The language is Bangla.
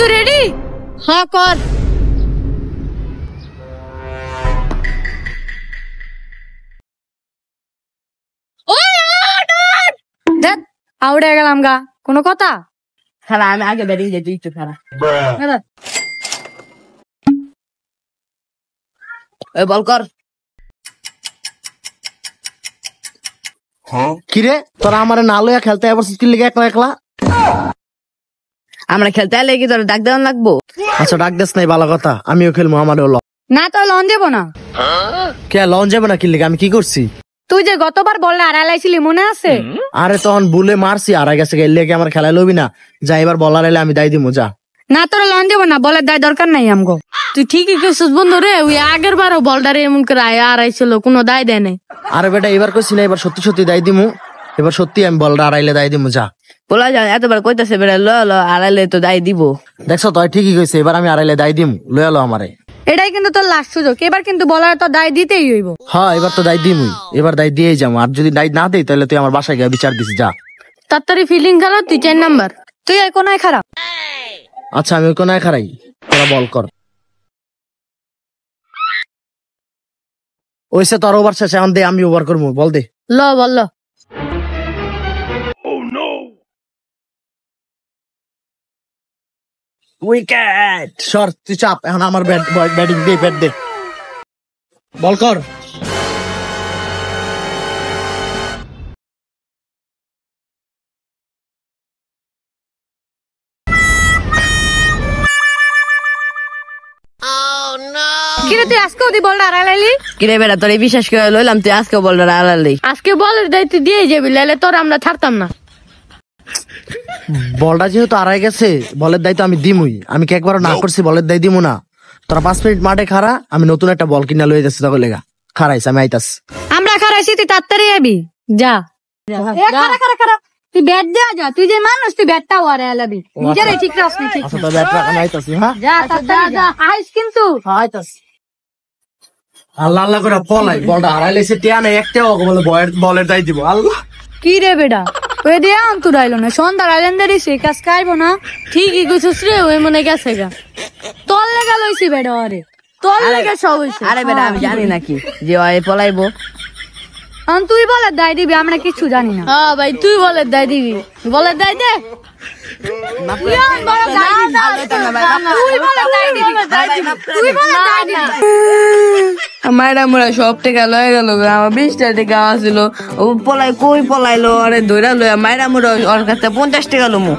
তুই রেডি? হ্যাঁ কর। আউড়ে গেলাম গা, কোনো কথা? খেলা আমি আগে ব্যাটিং যাই, তুই একটু খেলা। বল কর। কিরে তোরা আমার না লইয়া খেলতে এবার লিগে একলা একলা? আমরা খেলতে এলে কি তোর ডাক দেওয়ান লাগবো? আচ্ছা ডাক দেস নাই, ভালো কথা, আমিও খেলবো। আমার না তো লন দেবো না। কে লন যাবে না? কি লিগে? আমি কি করছি? তুই যে গতবার বললে আড়াইলাইছিলি, মনে আছে? আরে তখন বুলে মারছি, আর গেছে লেগে আমার খেলা লবি না। যা এবার বলার এলে আমি দায় দিমু, যা। না তোরা লন দেবো না, বলের দায় দরকার নাই আমগো। তুই ঠিকই কইছিস বন্ধু রে, ওই আগের বারও বলটারে এমন করে আড়াইছিল, কোনো দায় দেয় নাই। আরে বেটা এবার কইছি না, এবার সত্যি সত্যি দায় দিমু। এবার সত্যি আমি বলটা আড়াইলে দায় দিমু, যা। বলা যায় এতবার কইতাছে বেড়া ল আড়াইলে তো দায় দিব। দেখছো তুই ঠিকই কইছে, এবার আমি আড়াইলে দায় দিমু, লয়া লো আমারে। এটাই কিন্তু তোর লাস্ট সুযোগ, এবার কিন্তু বলার তো দায় দিতেই হইব। হ্যাঁ এবার তো দায় দিমুই, এবার দায় দিয়েই যাবো। আর যদি দায় না দেই তাহলে তুই আমার বাসায় গিয়ে বিচার দিস, যা। তাড়াতাড়ি ফিলিং খেলা, তুই 4 নাম্বার। তুই আর কোনায় খারাপ। আচ্ছা আমি কোন খারাই, তোরা বল কর। ওইসে তোর ওভার শেষ, এখন দে আমি ওভার করবো, বল দে। Ball wicket. সর তুই চাপ, এখন আমার ব্যাটিং দে, ব্যাট দে, বল কর। কিরে তুই আজকেও তুই বলটা আড়াইলাইলি? কিরে বেড়া তোর বিশ্বাস করে লইলাম, তুই আজকে বলটা আড়াইলি। আজকে বলের দায়িত্ব দিয়ে যাবি, লাইলে তোর আমরা ছাড়তাম না। বলটা যেহেতু আড়াই গেছে, বলের দায়িত্ব আমি দিমুই। আমি কি একবার না করছি বলের দায় দিমু না? তোরা 5 মিনিট মাঠে খারা, আমি নতুন একটা বল কিনা লয়ে যাচ্ছি, তখন লেগা খারাইছে, আমি আইতাস। আমরা খারাইছি, তুই তাড়াতাড়ি আবি, যা। খারা তুই ব্যাট দেওয়া যা, তুই যে মানুষ, তুই ব্যাটটাও আড়াইলাবি, নিজেরাই ঠিক রাস নি। ঠিক আচ্ছা তো ব্যাট রাখ, আমি আইতাছি। হ্যাঁ যা, তাড়াতাড়ি যা, আইস কিন্তু। আইতাস। আল্লাহ আল্লাহ করে পলাই, বলটা আড়াইলেছে, টিয়া নেই একটাও, বলে বলের দায় দিব। আল্লাহ কি রে বেটা, ওই দিয়ে আন্তর আইলো না, সন্ধ্যা আইলেন্দারি সে কাজ খাইবো না। ঠিকই কইছিস রে, ওই মনে গেছে গা। তোর লেগা লইছি বেটা, আরে তোর লেগা সব হইছে। আরে বেটা আমি জানি নাকি যে ওই পলাইবো? তুই বলের দায় দিবি, আমরা কিছু জানি না। হ্যাঁ ভাই তুই বলের দায় দিবি, বলের দায় দে। মায়েরা মোরা সব টাকা লয়ে গেল, আমার 20 টাকা আসছিল, ও পলাই কই পলাইলো, আরে ধৈরা লইয়া মায়েরা মোরা ওর কাছে 50 টাকা লমু।